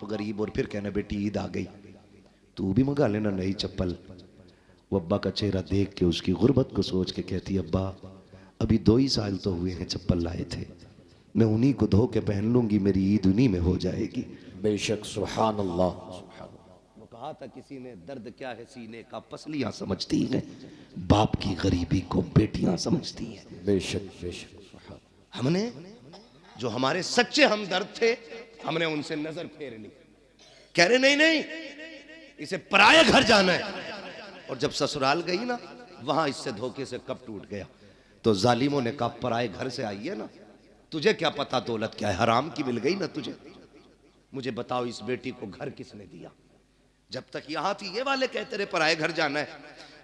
बाप गरीब और फिर कहना बेटी ईद आ गई, तू भी मंगा लेना नई चप्पल। वो अब्बा का चेहरा देख के उसकी गुर्बत को सोच के कहती अब्बा अभी 2 ही साल तो हुए हैं चप्पल लाए थे, मैं उन्हीं को धो के पहन लूंगी, मेरी ईद उन्हीं में हो जाएगी। बेशक सुभान अल्लाह। वो कहा था किसी ने दर्द क्या है सीने का पसलियां समझती हैं, बाप की गरीबी को बेटियां समझती हैं। बेशक बेशक। हमने जो हमारे सच्चे हमदर्द थे हमने उनसे नजर फेर ली, कह रहे नहीं नहीं इसे पराये घर जाना है, और जब ससुराल गई ना वहां इससे धोखे से कब टूट गया। तो जालिमों ने कहा पराये घर से आई है ना, तुझे क्या पता दौलत क्या है, हराम की मिल गई ना तुझे, मुझे बताओ इस बेटी को घर किसने दिया। जब तक यहां थी ये वाले कहते रहे पराये घर जाना है,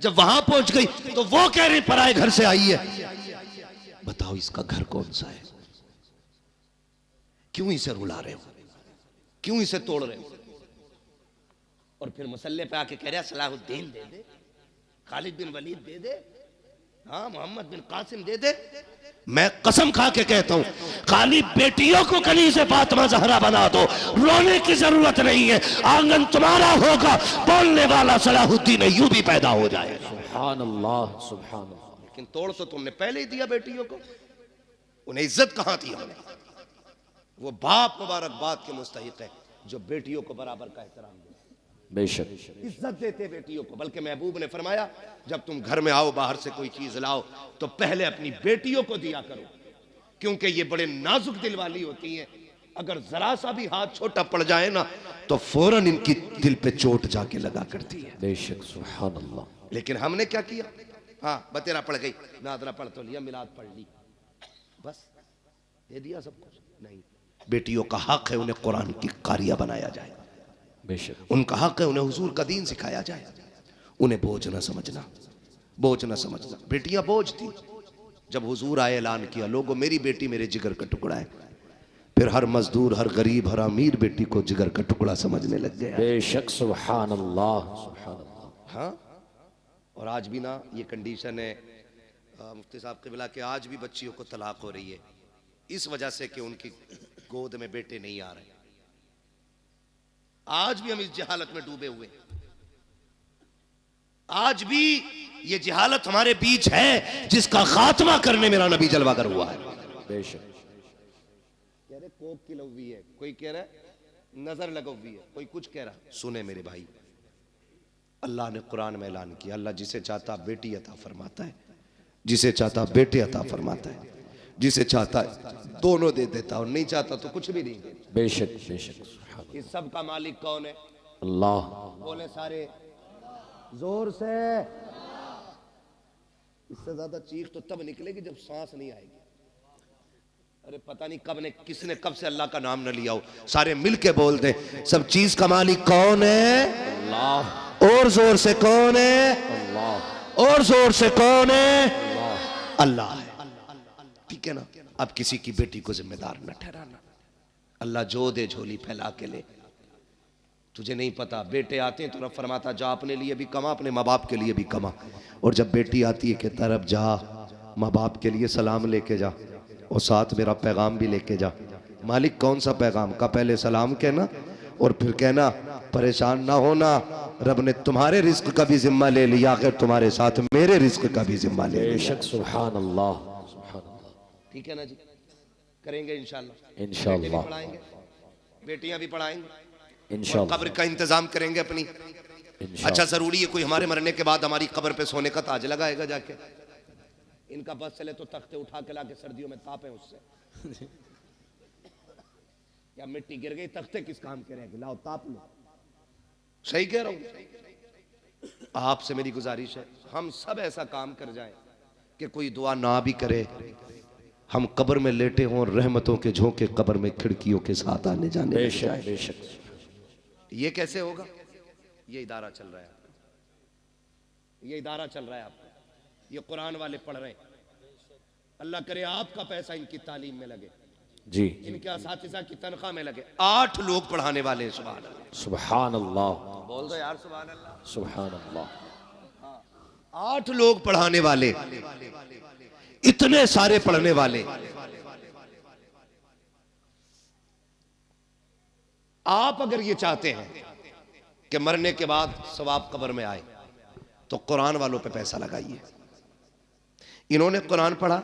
जब वहां पहुंच गई तो वो कह रही पराये घर से आई है। बताओ इसका घर कौन सा है, क्यों इसे रुला रहे हो, क्यों इसे तोड़ रहे हो। और फिर मसल्ले पे आके कह रहा सलाहुद्दीन दे दे, खालिद बिन वलीद दे दे, हाँ मोहम्मद बिन कासिम दे दे। मैं कसम खा के कहता हूं खाली बेटियों को कली से फातिमा ज़हरा बना दो, रोने की जरूरत नहीं है, आंगन तुम्हारा होगा, बोलने वाला सलाहुद्दीन अय्यूबी पैदा हो जाएगा। सुभान अल्लाह सुभान अल्लाह। लेकिन तोड़ तो तुमने पहले ही दिया बेटियों को, उन्हें इज्जत कहां थी हमने। वो बाप मुबारकबाद के मुस्तहिक है जो बेटियों को बराबर का एहतराम दे, बेशक इज्जत देते बेटियों को। बल्कि महबूब ने फरमाया जब तुम घर में आओ बाहर से कोई चीज लाओ तो पहले अपनी बेटियों को दिया करो, क्योंकि ये बड़े नाजुक दिल वाली होती हैं, अगर जरा सा भी हाथ छोटा पड़ जाए ना तो फौरन इनकी दिल पे चोट जाके लगा करती है। बेशक सुभान अल्लाह। लेकिन हमने क्या किया, हाँ बतेरा पड़ गई, नादरा पढ़ तो लिया, मिलाद पढ़ ली, बस दे दिया सब कुछ। नहीं, बेटियों का हक है उन्हें कुरान की कारिया बनाया जाए, बेशक उनका हक है उन्हें हुजूर का दीन सिखाया जाए, उन्हें बोझ ना समझना, बोझ ना समझना। बेटियां बोझ थी, जब हुजूर आए ऐलान किया लोगों मेरी बेटी मेरे जिगर का टुकड़ा है, फिर हर मजदूर हर गरीब हर अमीर बेटी को जिगर का टुकड़ा समझने लग गया। बेशक सुभान अल्लाह सुभान अल्लाह। हाँ, और आज भी ना ये कंडीशन है मुफ्ती साहब क़िबला के, आज भी बच्चियों को तलाक हो रही है इस वजह से कि उनकी गोद में बेटे नहीं आ रहे। आज भी हम इस जहालत में डूबे हुए, आज भी ये जहालत हमारे बीच है जिसका खात्मा करने मेरा नबी जलवागर हुआ है। बेशक कह रहे कोक की लवी है, कोई कह रहा है नजर लगवी है, कोई कुछ कह रहा। सुने मेरे भाई, अल्लाह ने कुरान में ऐलान किया अल्लाह जिसे चाहता बेटी अता फरमाता है, जिसे चाहता बेटे अता फरमाता है, जिसे चाहता दोनों दे देता और नहीं चाहता तो कुछ भी नहीं देता। बेशक बेशक। इस सब का मालिक कौन है? अल्लाह। बोले सारे जोर से। इससे ज्यादा चीख तो तब निकलेगी जब सांस नहीं आएगी। अरे पता नहीं कब ने किसने कब से अल्लाह का नाम न लिया हो, सारे मिलके बोल दे सब चीज का मालिक कौन है? अल्लाह। और जोर से कौन है? अल्लाह। और जोर से कौन है? अल्लाह है। ठीक है ना। अब किसी की बेटी को जिम्मेदार न ठहराना, अल्लाह जो दे झोली फैला के ले। तुझे नहीं पता, बेटे आते हैं तो रब फरमाता जा अपने लिए भी कमा, अपने माँ बाप के लिए भी कमा, और जब बेटी आती है कहता रब जा माँ बाप के लिए सलाम लेके जा और साथ मेरा पैगाम भी लेके जा। मालिक कौन सा पैगाम का? पहले सलाम कहना और फिर कहना परेशान ना होना, रब ने तुम्हारे रिस्क का भी जिम्मा ले लिया, अगर तुम्हारे साथ मेरे रिस्क का भी जिम्मा ले लिया। बेशक सुभान अल्लाह सुभान अल्लाह। ठीक है ना जी, करेंगे इंशाल्लाह। इंशाल्लाह पढ़ाएंगे, बेटियां भी पढ़ाएंगे, इंशाल्लाह। कब्र का इंतजाम करेंगे अपनी। अच्छा जरूरी है कोई हमारे मरने के बाद हमारी कब्र पे सोने का ताज लगाएगा जाके? इनका बस चले तो तख्ते उठा के लाके सर्दियों में तापे उससे। क्या मिट्टी गिर गई, तख्ते किस काम के रहेंगे, लाओ ताप लो। सही कह रहा हूं। आपसे मेरी गुजारिश है हम सब ऐसा काम कर जाएं कि कोई दुआ ना भी करे, हम कब्र में लेटे हों और रहमतों के झोंके कब्र में खिड़कियों के साथ आने जाने। बेशक बेशक। ये कैसे होगा? ये इदारा चल रहा है, ये इदारा चल रहा है आपका, ये कुरान वाले पढ़ रहे हैं। अल्लाह करे आपका पैसा इनकी तालीम में लगे जी, इनके असातिज़ा की तनख्वाह में लगे। 8 लोग पढ़ाने वाले हैं। सुभान अल्लाह सुभान अल्लाह। बोल दो यार सुभान अल्लाह सुभान अल्लाह। 8 लोग पढ़ाने वाले, इतने सारे पढ़ने वाले, आप अगर ये चाहते हैं कि मरने के बाद सवाब कब्र में आए तो कुरान वालों पे पैसा लगाइए। इन्होंने कुरान पढ़ा,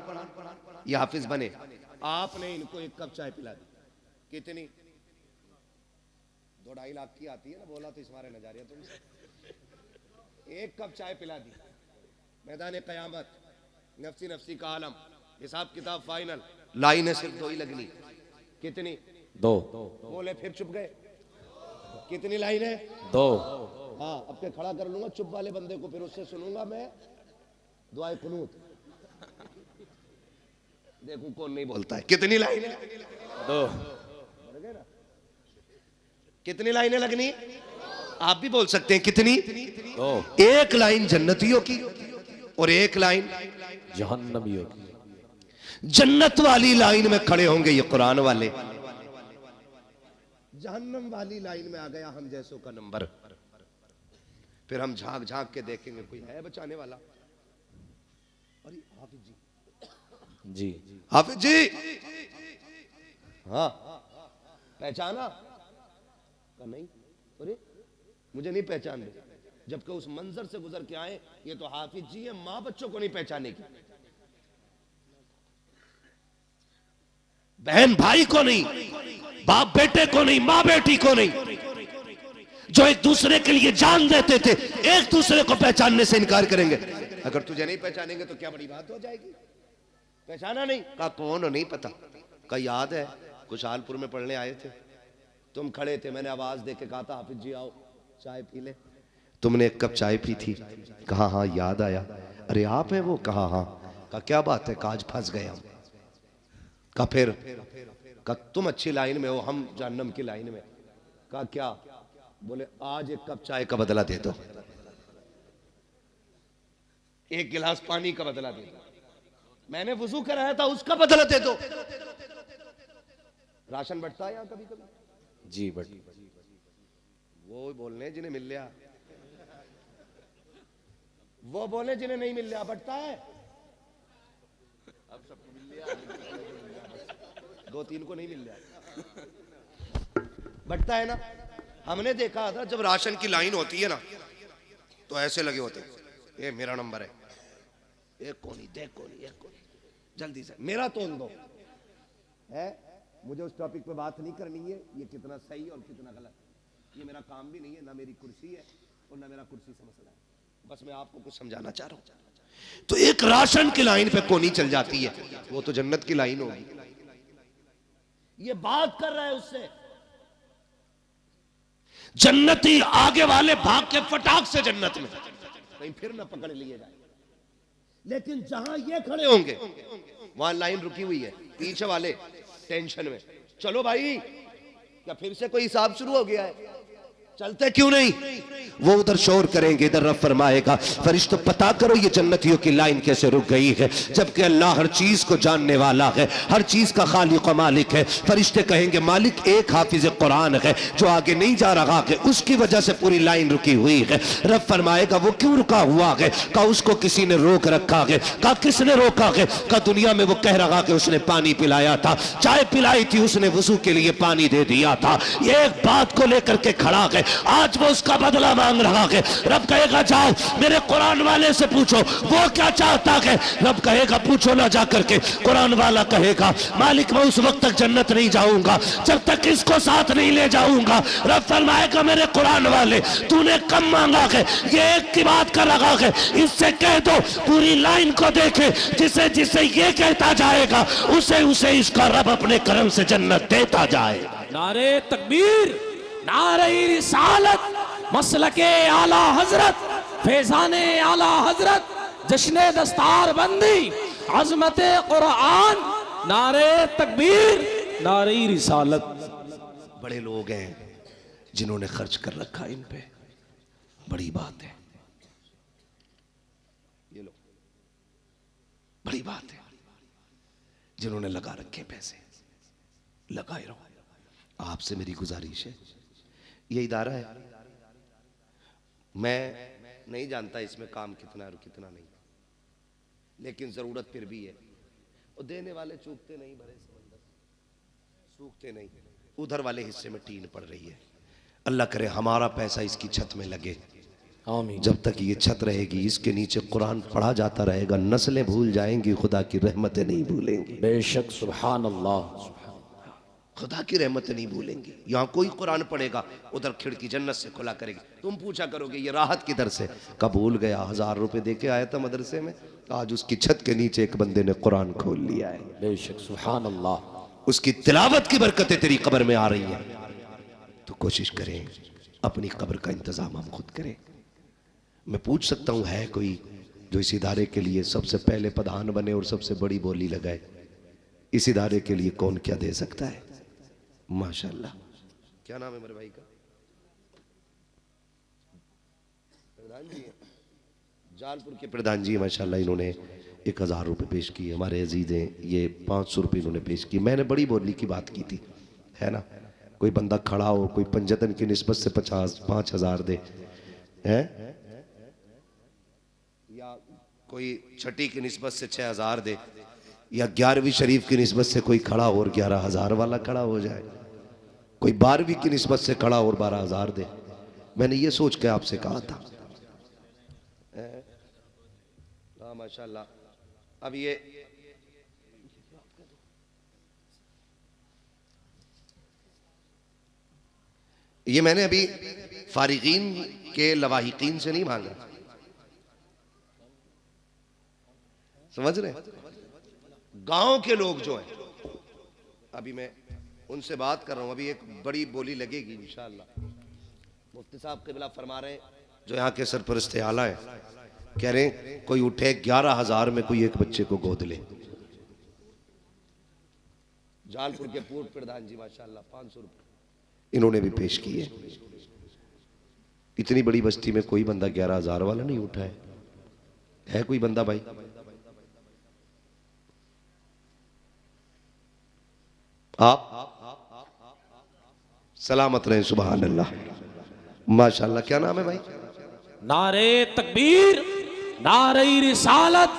ये हाफिज बने, आपने इनको एक कप चाय पिला दी, कितनी 2-2.5 लाख की आती है ना, बोला तो इस मारे नजारिया तुमसे। एक कप चाय पिला दी, मैदान कयामत नफसी नफसी का आलम, हिसाब किताब फाइनल, लाइनें सिर्फ 2 ही लगनी, कितनी 2। बोले फिर चुप गए, कितनी लाइन है 2। हाँ, अब के खड़ा कर लूंगा चुप वाले बंदे को, फिर उससे सुनूंगा मैं दुआए कुनूत, देखूं कौन नहीं बोलता है। कितनी लाइन है 2। कितनी लाइनें लगनी, आप भी बोल सकते हैं कितनी 2। एक लाइन जन्नतियों की और एक लाइन जहन्नमियों की। जन्नत वाली लाइन में खड़े होंगे ये कुरान वाले, जहन्नम वाली लाइन में आ गया हम जैसों का नंबर, फिर हम झांक झांक के देखेंगे कोई है बचाने वाला। अरे हाफिज जी, जी हाफिज जी, हाँ पहचाना का नहीं, अरे मुझे नहीं पहचान दे, जबकि उस मंजर से गुजर के आए, ये तो हाफिज जी है, मां बच्चों को नहीं पहचानेगी, बहन भाई को नहीं, बाप बेटे को नहीं, मां बेटी को नहीं, जो एक दूसरे के लिए जान देते थे, एक दूसरे को पहचानने से इनकार करेंगे। अगर तुझे नहीं पहचानेंगे तो क्या बड़ी बात हो जाएगी, पहचाना नहीं, कहा कौन हो नहीं पता, का याद है खुशहालपुर में पढ़ने आए थे, तुम खड़े थे, मैंने आवाज दे के कहा था हाफिज जी आओ चाय पी ले, तुमने एक कप चाय पी थी, कहा हाँ याद आया, अरे आप हैं वो, कहा हाँ, कहा क्या बात है, आज फंस गए हम, कहा फिर, कहा तुम अच्छी लाइन में हो, हम जहन्नम की लाइन में, कहा क्या, बोले आज एक कप चाय का बदला दे दो, एक गिलास पानी का बदला दे दो, मैंने वुजू कराया था उसका बदला दे दो। राशन बंटता है यहाँ कभी कभी, जी बट वो बोलने जिन्हें मिल लिया, वो बोले जिन्हें नहीं मिल लिया, बंटता है, अब सबको मिल लिया, 2-3 को नहीं मिल लिया, बंटता है ना। हमने देखा था जब राशन की लाइन होती है ना, तो ऐसे लगे होते, ये मेरा नंबर है, एक कोनी देख कोनी, एक कोनी जल्दी से मेरा तोल दो है, मुझे उस टॉपिक पे बात नहीं करनी है, ये कितना सही और कितना गलत, ये मेरा काम भी नहीं है, ना मेरी कुर्सी है और ना मेरा कुर्सी से मसला है, बस मैं आपको कुछ समझाना चाह रहा हूं। तो एक राशन की लाइन पे कोनी चल जाती है, वो तो जन्नत की लाइन होगी, ये बात कर रहा है उससे, जन्नती आगे वाले भाग के फटाक से जन्नत में, कहीं फिर ना पकड़ लिए जाए, लेकिन जहां ये खड़े होंगे वहां लाइन रुकी हुई है, पीछे वाले टेंशन में, चलो भाई क्या फिर से कोई हिसाब शुरू हो गया है, चलते क्यों नहीं, वो उधर शोर करेंगे, इधर रब फरमाएगा फरिश्तों पता करो ये जन्नतियों की लाइन कैसे रुक गई है, जबकि अल्लाह हर चीज को जानने वाला है, हर चीज का खालिक और मालिक है। फरिश्ते कहेंगे मालिक एक हाफिज कुरान है जो आगे नहीं जा रहा है, उसकी वजह से पूरी लाइन रुकी हुई है। रब फरमाएगा वो क्यों रुका हुआ है, का उसको किसी ने रोक रखा है, का किसने रोका है, का दुनिया में वो कह रहा कि उसने पानी पिलाया था, चाय पिलाई थी उसने, वुजू के लिए पानी दे दिया था, ये एक बात को लेकर के खड़ा है, आज वो उसका बदला मांग रहा है। रब कहेगा जाओ मेरे कुरान वाले से पूछो वो क्या चाहता है, रब कहेगा पूछो ना जाकर के, कुरान वाला कहेगा मालिक मैं उस वक्त तक जन्नत नहीं जाऊंगा जब तक इसको साथ नहीं ले जाऊंगा। रब फरमाएगा मेरे कुरान वाले तूने कम मांगा है, ये एक की बात कर रहा है, इससे कह दो पूरी लाइन को देखे, जिसे जिसे ये कहता जाएगा उसे उसे इसका रब अपने करम से जन्नत देता जाएगा। नारे तकबीर, नारे रिसालत, मसलके आला हजरत, फैजाने आला हजरत, जश्ने दस्तार बंदी, अजमत कुरान, नारे तकबीर, नारे रिसालत। बड़े लोग हैं जिन्होंने खर्च कर रखा इन पे, बड़ी बात है, ये लो बड़ी बात है, जिन्होंने लगा रखे पैसे लगाए रहो। आपसे मेरी गुजारिश है, ये इदारा है, मैं नहीं जानता इसमें काम कितना है और कितना नहीं, लेकिन जरूरत फिर भी है, और देने वाले चूकते नहीं, भरे समंदर सूखते नहीं, उधर वाले हिस्से में टीन पड़ रही है। अल्लाह करे हमारा पैसा इसकी छत में लगे। आमीन। जब तक ये छत रहेगी, इसके नीचे कुरान पढ़ा जाता रहेगा, नस्लें भूल जाएंगी, खुदा की रहमतें नहीं भूलेंगी। बेशक सुभान अल्लाह। खुदा की रहमतें नहीं भूलेंगी। यहाँ कोई कुरान पढ़ेगा, उधर खिड़की जन्नत से खुला करेगी। तुम पूछा करोगे ये राहत किधर से? कबूल गया, 1000 रुपए दे के आया था मदरसे में, आज उसकी छत के नीचे एक बंदे ने कुरान खोल लिया है। बेशक सुभान अल्लाह। उसकी तिलावत की बरकतें तेरी कब्र में आ रही हैं। तो कोशिश करें अपनी कब्र का इंतजाम हम खुद करें। मैं पूछ सकता हूं, है कोई जो इस इदारे के लिए सबसे पहले प्रधान बने और सबसे बड़ी बोली लगाए? इस इदारे के लिए कौन क्या दे सकता है? माशाल्लाह। क्या नाम है मेरे भाई का? प्रधान जी, जालपुर के प्रधान जी, माशाल्लाह। इन्होंने 1000 रुपये पेश किए। हमारे अजीज हैं, ये 500 रुपये इन्होंने पेश किए। मैंने बड़ी बोली की बात की थी, है ना? कोई बंदा खड़ा हो, कोई पंजतन की निस्बत से 5000 दे, हैं, या कोई छठी की निस्बत से 6000 दे, या 11वीं शरीफ की निस्बत से कोई खड़ा हो और 11000 वाला खड़ा हो जाए, कोई 12वीं की निस्बत से खड़ा और 12000 दे। मैंने ये सोच के आपसे कहा था। हाँ माशाल्लाह। अब ये मैंने अभी फारिगीन के लवाहिकीन से नहीं मांगा, समझ रहे? गांव के लोग जो हैं, अभी मैं उनसे बात कर रहा हूं। अभी एक बड़ी बोली लगेगी इंशाअल्लाह। मुफ्ती साहब क़िबला फरमा रहे हैं, जो यहाँ के सरपरस्ते आला है, कह रहे हैं कोई उठे 11000 में कोई एक बच्चे को गोद ले। जालपुर के पूर्व प्रधान जी माशाअल्लाह 500 रुपये इन्होंने भी पेश किए। इतनी बड़ी बस्ती में कोई बंदा 11000 वाला नहीं उठा है कोई बंदा भाई? आप सलामत रहे, सुभान अल्लाह, माशाअल्लाह। क्या नाम है भाई? नारे तकबीर, नारे रिसालत,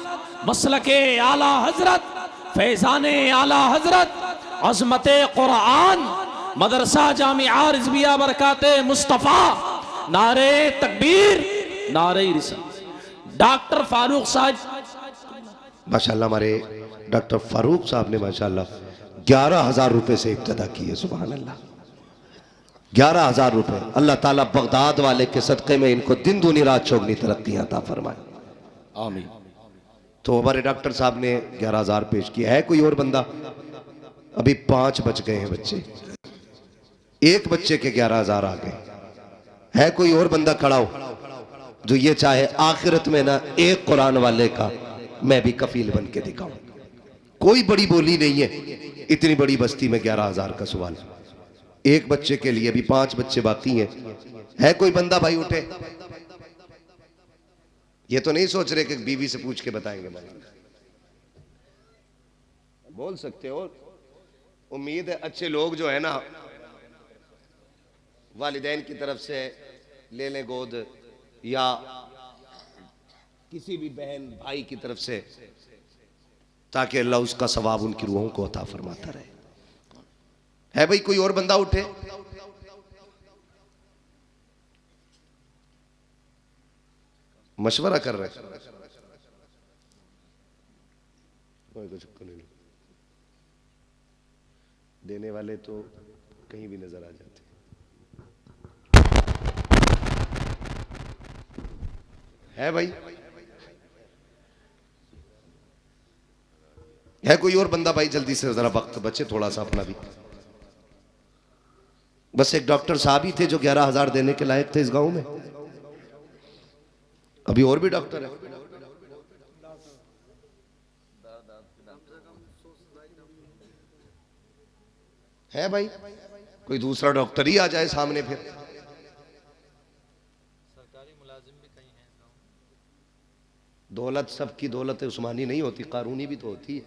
मसलके आला हजरत, फैजाने आला हजरत, अजमते कुरान, मदरसा जामिया रिजविया बरकाते मुस्तफा। नारे तकबीर, नारे रिसालत। डॉक्टर फारूक साहब माशाअल्लाह, हमारे डॉक्टर फारूक साहब ने माशाअल्लाह 11000 रुपए से इब्तदा की है। सुभान अल्लाह, 11000 रुपए। अल्लाह ताला बगदाद वाले के सदक़े में इनको दिन दूनी रात चौगनी तरक्की अता फरमाए, आमीन। तो हमारे डॉक्टर साहब ने 11000 पेश किया है। कोई और बंदा? अभी 5 बच गए हैं बच्चे, एक बच्चे के 11000 आ गए। है कोई और बंदा खड़ा हो जो ये चाहे आखिरत में ना एक कुरान वाले का मैं भी कफील बन के दिखाऊं? कोई बड़ी बोली नहीं है, इतनी बड़ी बस्ती में 11000 का सवाल, एक बच्चे के लिए भी 5 बच्चे बाकी हैं। है कोई बंदा भाई उठे? ये तो नहीं सोच रहे कि बीवी से पूछ के बताएंगे, बोल सकते हो। उम्मीद है अच्छे लोग जो है ना वालिदैन की तरफ से ले लें गोद, या किसी भी बहन भाई की तरफ से, ताकि अल्लाह उसका सवाब उनकी रूहों को अता फरमाता रहे। है भाई कोई और बंदा उठे? मशवरा कर रहे हैं, देने वाले तो कहीं भी नजर आ जाते। है भाई? है कोई और बंदा भाई? जल्दी से, जरा वक्त बचे थोड़ा सा अपना भी। बस एक डॉक्टर साहब ही थे जो 11000 देने के लायक थे इस गांव में। अभी और भी डॉक्टर है? है भाई? कोई दूसरा डॉक्टर ही आ जाए सामने फिर। दौलत सबकी दौलत उस्मानी नहीं होती, कारूनी भी तो होती है।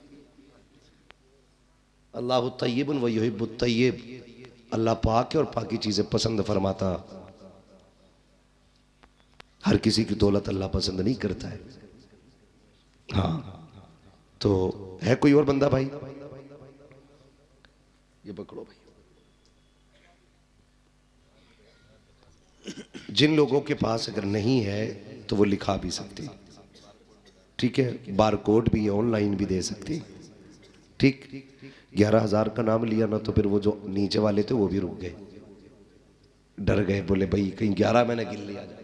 अल्लाह तय्यबुन व युहिब्बुत तय्यब, अल्लाह पाक है और पाकी चीजें पसंद फरमाता। हर किसी की दौलत अल्लाह पसंद नहीं करता है। हाँ, तो है कोई और बंदा भाई? ये पकड़ो भाई, जिन लोगों के पास अगर नहीं है तो वो लिखा भी सकते, ठीक है, बार कोड भी ऑनलाइन भी दे सकते, ठीक। 11,000 का नाम लिया ना तो फिर वो जो नीचे वाले थे वो भी रुक गए, डर गए, बोले भाई कहीं 11 मैंने गिन लिया जाए,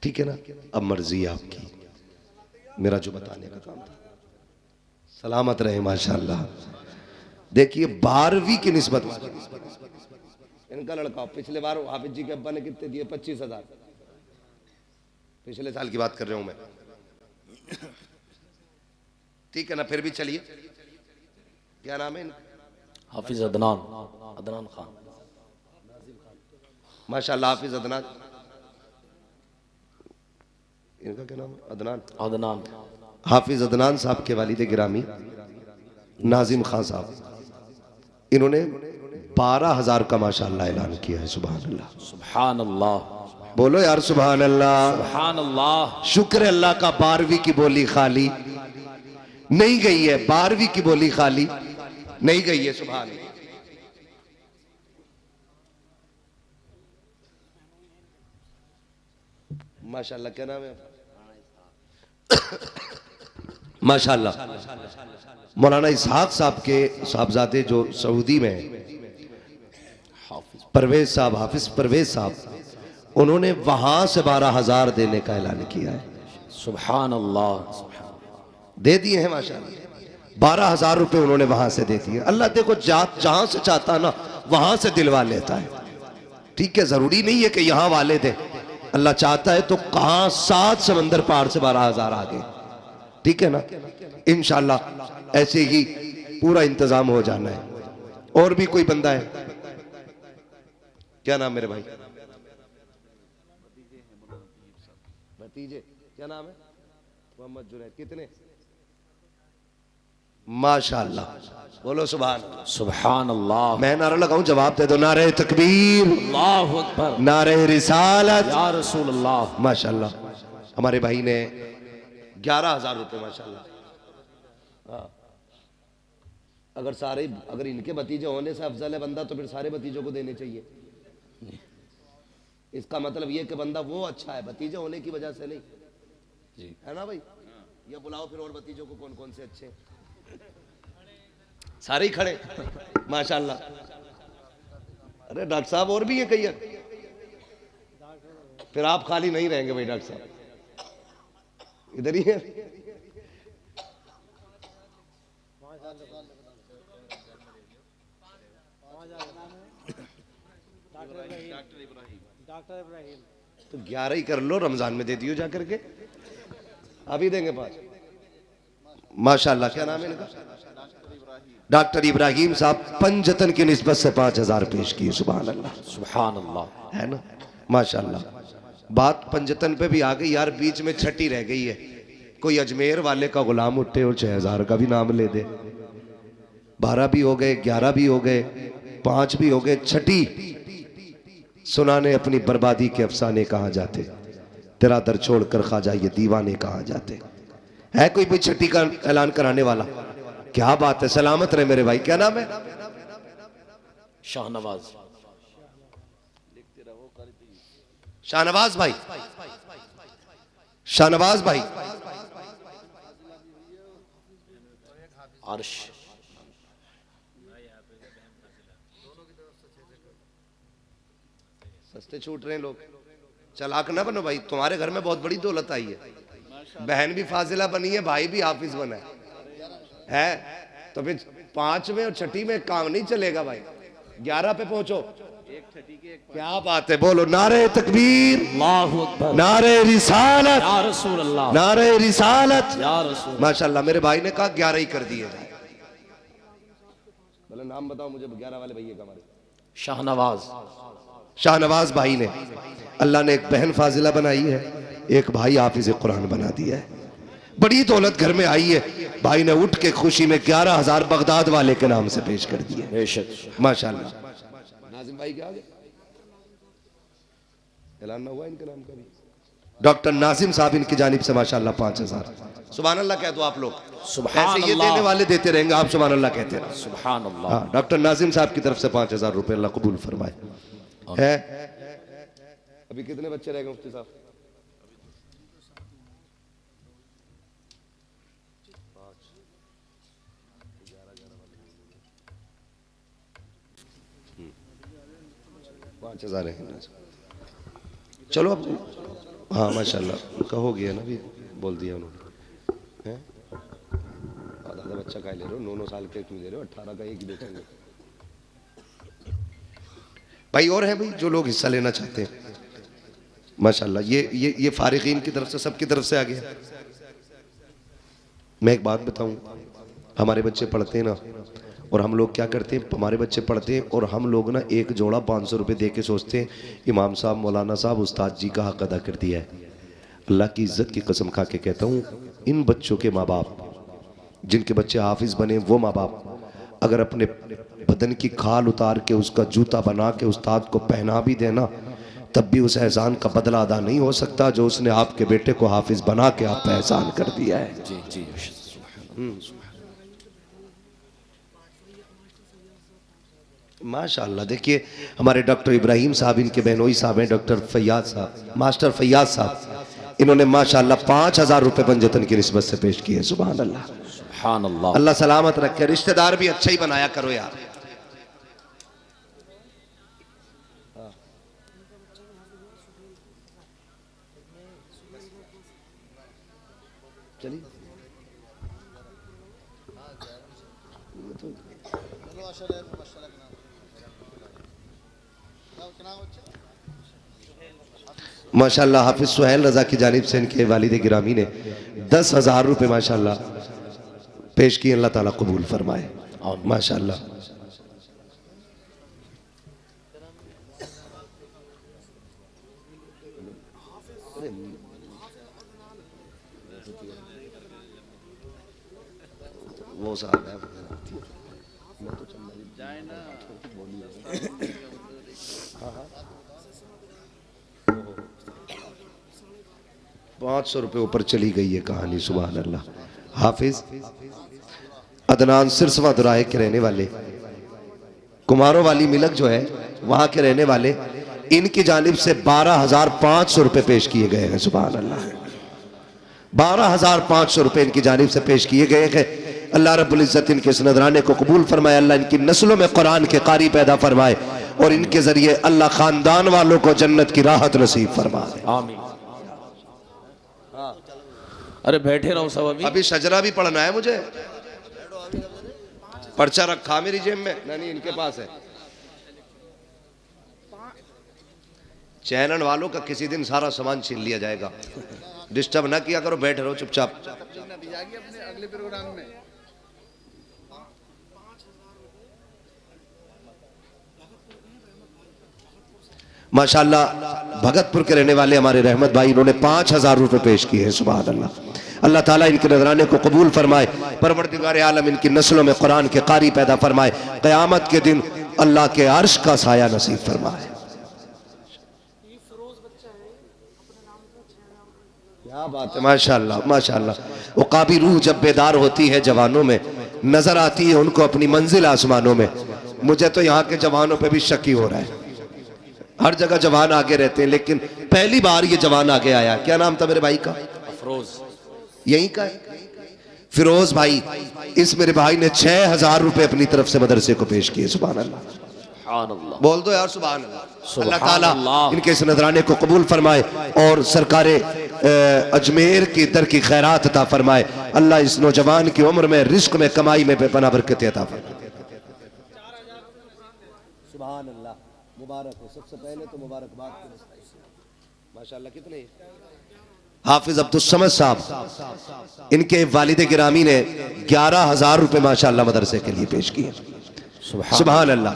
ठीक है ना। अब मर्जी आपकी, मेरा जो बताने का काम था। सलामत रहे माशाल्लाह। देखिए 12वीं की निस्बत, इनका लड़का पिछले बार हाफिज जी के अब्बा ने कितने दिए? 25,000, पिछले साल की बात कर रहा हूं मैं, ठीक है ना। फिर भी चलिए, क्या नाम है इनका? हाफिज अदनान खान, माशाल्लाह। हाफिज अदनान, इनका क्या नाम है? अदनान। हाफिज अदनान साहब के वालिद गिरामी नाजिम खान साहब, इन्होंने 12,000 का माशाल्लाह ऐलान किया है। सुभान अल्लाह, सुभान अल्लाह, बोलो यार सुभान अल्लाह, सुभान अल्लाह। शुक्र है अल्लाह का, 12वीं की बोली खाली नहीं गई है, 12वीं की बोली खाली नहीं गई है। सुभान अल्लाह। माशाल्लाह, क्या नाम है? माशाल्लाह। मौलाना इसहाक साहब के साहबजादे जो सऊदी में हैं, परवेज साहब, हाफिज परवेज साहब, उन्होंने वहां से 12,000 देने का ऐलान किया है। सुभान अल्लाह, दे दिए हैं माशाल्लाह। 12,000 रुपए उन्होंने वहां से दे दिए। अल्लाह देखो जहां से चाहता ना वहां से दिलवा लेता है, ठीक है। जरूरी नहीं है कि यहां वाले दे, अल्लाह चाहता है तो कहां 7 समंदर पार से 12,000 आ गए, ठीक है ना। इंशाल्लाह ऐसे ही पूरा इंतजाम हो जाना है। और भी कोई बंदा है? क्या नाम मेरे भाई? भतीजे, क्या नाम है? मोहम्मद जुनैद। कितने? माशाल्लाह, बोलो सुभान अल्लाह, सुभान अल्लाह। मैं नारा लगाऊं, जवाब दे दो। नारे तकबीर, अल्लाहु अकबर, नारे रिसालत, या रसूल अल्लाह। माशाल्लाह। हमारे भाई ने 11,000 रुपए माशाल्लाह। हाँ, अगर इनके भतीजे होने से अफजल है बंदा तो फिर सारे भतीजों को देने चाहिए। इसका मतलब ये कि बंदा वो अच्छा है भतीजे होने की वजह से नहीं, जी है ना भाई। या बुलाओ फिर और भतीजों को, कौन कौन से अच्छे? सारे ही खड़े माशाल्लाह। अरे डॉक्टर साहब और भी है कई, फिर आप खाली नहीं रहेंगे भाई। डॉक्टर साहब इधर ही है। डॉक्टर इब्राहिम। तो 11 ही कर लो, रमजान में दे दियो जा करके, अभी देंगे 5 माशाल्लाह। क्या नाम है इनका? डॉक्टर इब्राहिम साहब पंजतन की निस्बत से 5,000 पेश किए। सुभान अल्लाह, सुभान अल्लाह, है ना माशाल्लाह। बात पंजतन पे भी आ गई यार, बीच में छठी रह गई है। कोई अजमेर वाले का गुलाम उठे और 6,000 का भी नाम ले दे। 12 भी हो गए, 11 भी हो गए, 5 भी हो गए, छठी सुनाने अपनी बर्बादी के अफसाने कहाँ जाते, तेरा दर छोड़कर ख्वाजा ये दीवाने कहाँ जाते। है कोई भी छठी का ऐलान कराने वाला? क्या बात है, सलामत रहे मेरे भाई। क्या नाम है? शाहनवाज, शाहनवाज भाई, शाहनवाज भाई। अर्श, सस्ते छूट रहे हैं लोग, चालाक ना बनो भाई। तुम्हारे घर में बहुत बड़ी दौलत आई है, बहन भी फाजिला बनी है, भाई भी हाफिज बना है तो फिर 5 में और छठी में काम नहीं चलेगा भाई। 11 पे पहुंचो। क्या बात है, बोलो नारे तकबीर, अल्लाहु अकबर, नारे रिसालत, या रसूल अल्लाह, नारे रिसालत। या रसूल। माशाल्लाह मेरे भाई ने कहा 11 ही कर दिए। बोले नाम बताओ मुझे 11 वाले भैया का। हमारे शाहनवाज, शाहनवाज भाई ने, अल्लाह ने एक बहन फाजिला बनाई है, एक भाई हाफिज कुरान बना दिया है। बड़ी दौलत घर में आई है। भाई ने उठ के खुशी में 11,000 बगदाद वाले के नाम से पेश कर दिए। बेशक माशाल्लाह। नाजिम भाई क्या आगे ऐलान ना हुआ इनके नाम का भी? डॉक्टर नाजिम साहब इनकी जानिब से माशाल्लाह 5,000। सुभान अल्लाह कह दो आप लोग। सुभान ऐसे ये अल्लाह, देने वाले देते रहेंगे, आप सुभान अल्लाह कहते रहो। सुभान अल्लाह। हाँ, डॉक्टर नाजिम साहब की तरफ से 5,000 रुपए अल्लाह कबूल फरमाए। है। अभी कितने बच्चे रह गए मुफ्ती साहब? पाँच 5,000 है। चलो अब, हाँ माशाल्लाह का हो गया ना, भी बोल दिया उन्होंने। हैं आधा बच्चा का ले रहे हो, 9 साल के क्यों दे रहे हो? 18 का एक ही देखेंगे भाई। और है भाई जो लोग हिस्सा लेना चाहते हैं माशाल्लाह। ये फारिकीन की तरफ से, सबकी तरफ से आ गया। मैं एक बात बताऊं, हमारे बच्चे पढ़ते हैं ना, और हम लोग क्या करते हैं, हमारे बच्चे पढ़ते हैं और हम लोग ना एक जोड़ा 500 रुपये दे के सोचते हैं इमाम साहब, मौलाना साहब, उस्ताद जी का हक अदा कर दिया है। अल्लाह की इज्जत की कसम खा के कहता हूँ, इन बच्चों के माँ बाप, जिनके बच्चे हाफिज बने, वो माँ बाप अगर अपने बदन की खाल उतार के उसका जूता बना के उस्ताद को पहना भी देना, तब भी उस एहसान का बदला अदा नहीं हो सकता जो उसने आपके बेटे को हाफिज बना के आप पे एहसान कर दिया है। जी जी। माशाअल्लाह। देखिए हमारे डॉक्टर इब्राहिम साहब, इनके बहनोई साहब हैं, डॉक्टर फैयाज साहब, मास्टर फैयाज साहब, इन्होंने माशाअल्लाह 5,000 रुपए पंजतन की निस्बत से पेश किए। सुभान अल्लाह, सुभान अल्लाह। अल्लाह सलामत रखे। रिश्तेदार भी अच्छा ही बनाया करो यार। चलिए माशाअल्लाह हाफिज सुहेल रजा की जानिब से इनके वालिद गिरामी ने 10,000 रुपये माशाअल्लाह पेश किए। अल्लाह ताला कबूल फरमाए माशाअल्लाह। वो साहब है 500 रुपये ऊपर चली गई है कहानी। सुभान अल्लाह। हाफिज अदनान सिरसवा दुराए के रहने वाले, कुमारों वाली मिलक जो है वहां के रहने वाले, इनकी जानिब से 12,500 रुपये पेश किए गए हैं। सुभान अल्लाह। 12,500 रुपये इनकी जानिब से पेश किए गए हैं। अल्लाह रब्बुल इज्जत इनके इस नजराने को कबूल फरमाए। अल्लाह इनकी नस्लों में कुरान के कारी पैदा फरमाए और इनके जरिए अल्लाह खानदान वालों को जन्नत की राहत नसीब फरमाए। आमीन। अरे बैठे रहो सब। अभी शजरा भी पढ़ना है मुझे। पर्चा रखा मेरी जेब में? नहीं, इनके पास है। चैनल वालों का किसी दिन सारा सामान छीन लिया जाएगा। डिस्टर्ब ना किया करो, बैठे रहो चुपचाप। अगले प्रोग्राम में माशाअल्लाह भगतपुर के रहने वाले हमारे रहमत भाई, इन्होंने 5,000 रुपये पेश किए हैं। सुभान अल्लाह। अल्लाह ताला इनके नजराने को कबूल फरमाए। परवरदिगार आलम इनकी नस्लों में कुरान के कारी पैदा फरमाए। क़यामत के दिन अल्लाह के अर्श का साया नसीब फरमाए। क्या बात है, माशाअल्लाह माशाअल्लाह। वो काबी रूह जब बेदार होती है जवानों में, नजर आती है उनको अपनी मंजिल आसमानों में। मुझे तो यहाँ के जवानों पे भी शक ही हो रहा है। हर जगह जवान आगे रहते हैं, लेकिन पहली बार ये जवान आगे आया। क्या नाम था मेरे भाई का? अफरोज। यही का है फिरोज भाई। इस मेरे भाई ने 6,000 रुपए अपनी तरफ से मदरसे को पेश किए। सुभान अल्लाह। बोल दो यार सुभान अल्लाह। अल्लाह ताला इनके इस नजराने को कबूल फरमाए और सरकारे अजमेर की दर की खैरात अता फरमाए। अल्लाह इस नौजवान की उम्र में, रिस्क में, कमाई में बेपनाह बरकत अता फरमाए। सुभान अल्लाह। मुबारक हो। सबसे पहले तो मुबारकबाद माशाअल्लाह। कितने हाफिज अब्दुल समद साहब, इनके वालिद गिरामी ने 11,000 रुपये माशाअल्लाह मदरसे के लिए पेश किए। सुभान अल्लाह।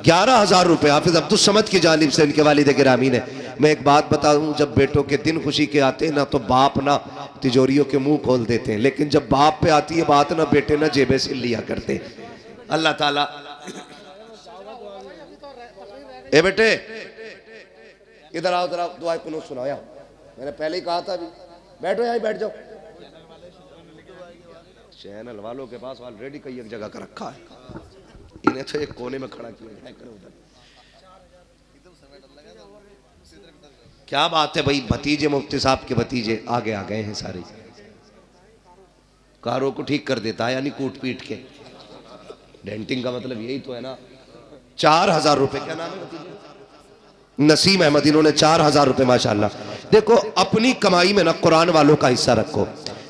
11,000 रुपये हाफिज अब्दुल समद की जानिब से इनके वालिद गिरामी ने। मैं एक बात बताऊं, जब बेटों के दिन खुशी के आते हैं ना, तो बाप ना तिजोरियों के मुंह खोल देते हैं, लेकिन जब बाप पे आती है बात ना, बेटे ना जेबे से लिया करते। अल्लाह ताला। ए बेटे इधर आओ, इधर आओ, दुआ कुनूत सुनाओ यार। मैंने पहले ही कहा था। अभी बैठो, यहीं बैठ जाओ। चैनल वालों के पास ऑलरेडी कई एक जगह का रखा है, इन्हें तो एक कोने में खड़ा किया है। क्या बात है भाई, भतीजे मुफ्ती साहब के भतीजे आगे आ गए हैं सारे। कारों को ठीक कर देता है यानी कूट पीट के। डेंटिंग का मतलब यही तो है ना। 4000 रुपए, क्या नाम है भतीजे? नसीम अहमद, इन्होंने 4000 रुपए माशाल्लाह। देखो अपनी कमाई में ना कुरान वालों का हिस्सा रखो,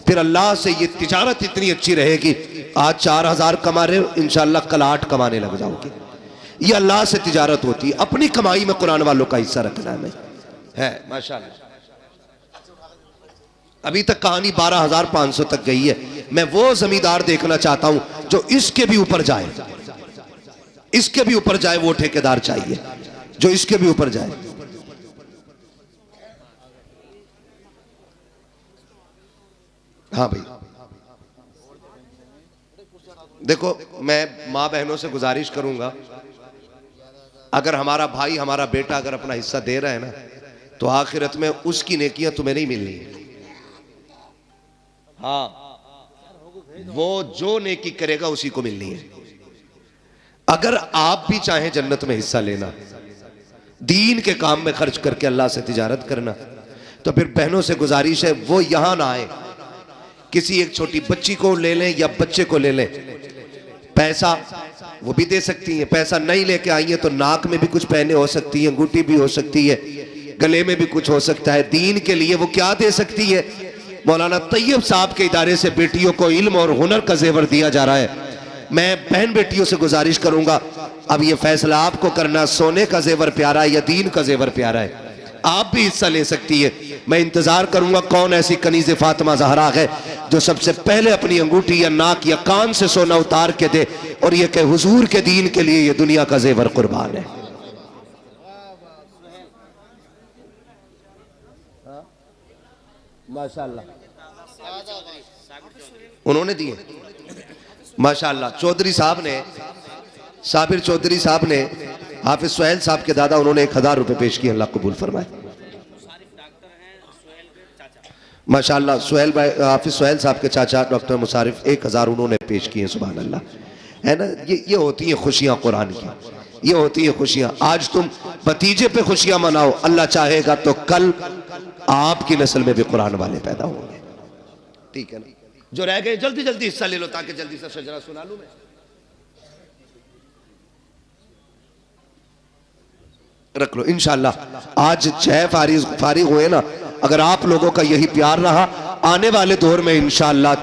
फिर अल्लाह से ये तिजारत इतनी अच्छी रहेगी। आज 4000 कमा रहे हो, इंशाल्लाह कल 8 कमाने लग जाओगे। ये अल्लाह से तिजारत होती है। अपनी कमाई में कुरान वालों का हिस्सा रखना है माशाल्लाह। अभी तक कहानी 12500 तक गई है। मैं वो जमींदार देखना चाहता हूं जो इसके भी ऊपर जाए, इसके भी ऊपर जाए। वो ठेकेदार चाहिए जो इसके भी ऊपर जाए। हाँ भाई, देखो मैं मां बहनों से गुजारिश करूंगा, अगर हमारा भाई हमारा बेटा अगर अपना हिस्सा दे रहा है ना, तो आखिरत में उसकी नेकियां तुम्हें नहीं मिलनी है। हाँ, वो जो नेकी करेगा उसी को मिलनी है। अगर आप भी चाहें जन्नत में हिस्सा लेना, दीन के काम में खर्च करके अल्लाह से तिजारत करना, तो फिर बहनों से गुजारिश है वो यहां ना आए, किसी एक छोटी बच्ची को ले लें या बच्चे को ले लें। पैसा वो भी दे सकती है, पैसा नहीं लेके आई है तो नाक में भी कुछ पहने हो सकती है, अंगूठी भी हो सकती है, गले में भी कुछ हो सकता है। दीन के लिए वो क्या दे सकती है? मौलाना तैयब साहब के इदारे से बेटियों को इल्म और हुनर का जेवर दिया जा रहा है। मैं बहन बेटियों से गुजारिश करूंगा, अब ये फैसला आपको करना, सोने का जेवर प्यारा है या दीन का जेवर प्यारा है। आप भी हिस्सा ले सकती है। मैं इंतजार करूंगा कौन ऐसी कनीज़े फातिमा ज़हरा है जो सबसे पहले अपनी अंगूठी या नाक या कान से सोना उतार के दे और ये कहे हुजूर के दीन के लिए ये दुनिया का जेवर कुर्बान है। माशाल्लाह उन्होंने दिए माशाल्लाह। चौधरी साहब ने, साबिर चौधरी साहब ने, हाफिज सुहेल साहब के दादा, उन्होंने 1000 रुपए पेश किए। अल्लाह कबूल फरमाए माशाल्लाह। सुहेल भाई, हाफिज सुहेल साहब के चाचा डॉक्टर मुसारिफ 1000 उन्होंने पेश किए। सुभान अल्लाह, है ना। ये होती हैं खुशियां कुरान की, ये होती हैं खुशियां। आज तुम भतीजे पे खुशियां मनाओ, अल्लाह चाहेगा तो कल आपकी नस्ल में भी कुरान वाले पैदा होंगे। ठीक है ना। जो रह गए जल्दी जल्दी हिस्सा ले लो ताकि जल्दी से शजरा सुना लूं मैं। रख लो इंशाल्लाह। आज 6 फारिग हुए ना, अगर आप लोगों का यही प्यार रहा, आने वाले दौर में इंशाल्लाह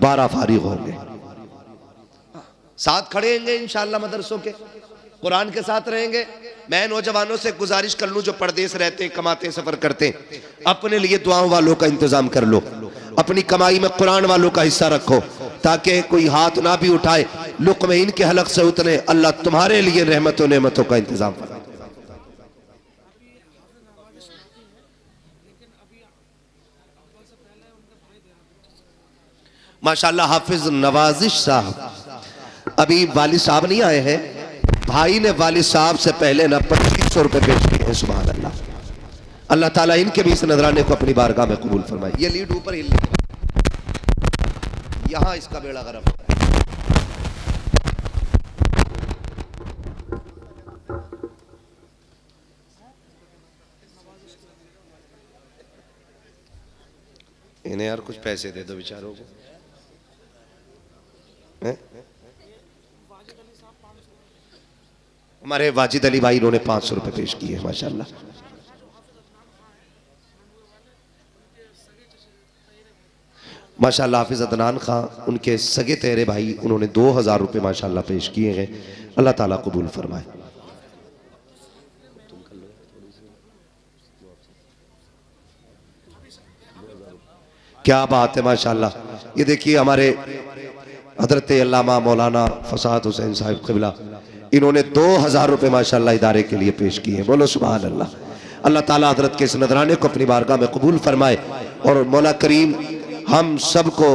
12 फारिग होंगे। साथ खड़े होंगे इंशाल्लाह, मदरसों के कुरान के साथ रहेंगे। मैं नौजवानों से गुजारिश कर लूं जो परदेश रहते हैं, कमाते सफर करते हैं, अपने लिए दुआओं वालों का इंतजाम कर लो। अपनी कमाई में कुरान वालों का हिस्सा रखो ताकि कोई हाथ ना भी उठाए। लुक़्मे इनके हलक से उतने, अल्लाह तुम्हारे लिए रहमतों नेमतों का इंतजाम करो। माशाल्लाह हाफिज नवाजिश साहब, अभी वालिद साहब नहीं आए हैं, भाई ने वालिद साहब से पहले ना 2500 रुपए पेश किए हैं। सुभान अल्लाह। अल्लाह ताला इनके भी इस नजराने को अपनी बारगाह में कबूल फरमाए। ये लीड ऊपर हिल, यहां इसका बेड़ा गर्क है। इन्हें यार कुछ पैसे दे दो बेचारों को। हमारे वाजिद अली भाई, इन्होंने 500 रुपए पेश किए हैं माशाल्लाह। माशाल्लाह हाफिज अदनान खां, उनके सगे तेरे भाई, उन्होंने 2000 रुपए माशाल्लाह पेश किए हैं। अल्लाह ताला कबूल फरमाए। क्या बात है माशाल्लाह। ये देखिए हमारे हजरत अल्लामा मौलाना फसाद हुसैन साहिब क़िबला, इन्होंने 2000 रुपए माशाल्लाह इदारे के लिए पेश किए। बोलो सुभान अल्लाह। अल्लाह ताला हजरत के इस नजराने को अपनी बारगाह में कबूल फरमाए और मौला करीम हम सबको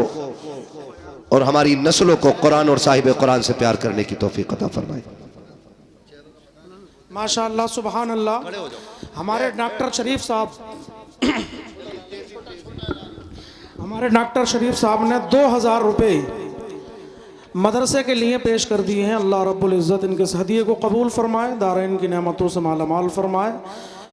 और हमारी नस्लों को कुरान और साहिब कुरान से प्यार करने की तौफीक अता फरमाए। माशाअल्लाह सुभान अल्लाह। हमारे डॉक्टर शरीफ साहब ने 2000 रुपए मदरसे के लिए पेश कर दिए हैं। अल्लाह रब्बुल इज़्ज़त इनके इस हदिये को कबूल फरमाए, दारैन की नेमतों से मालामाल फरमाए।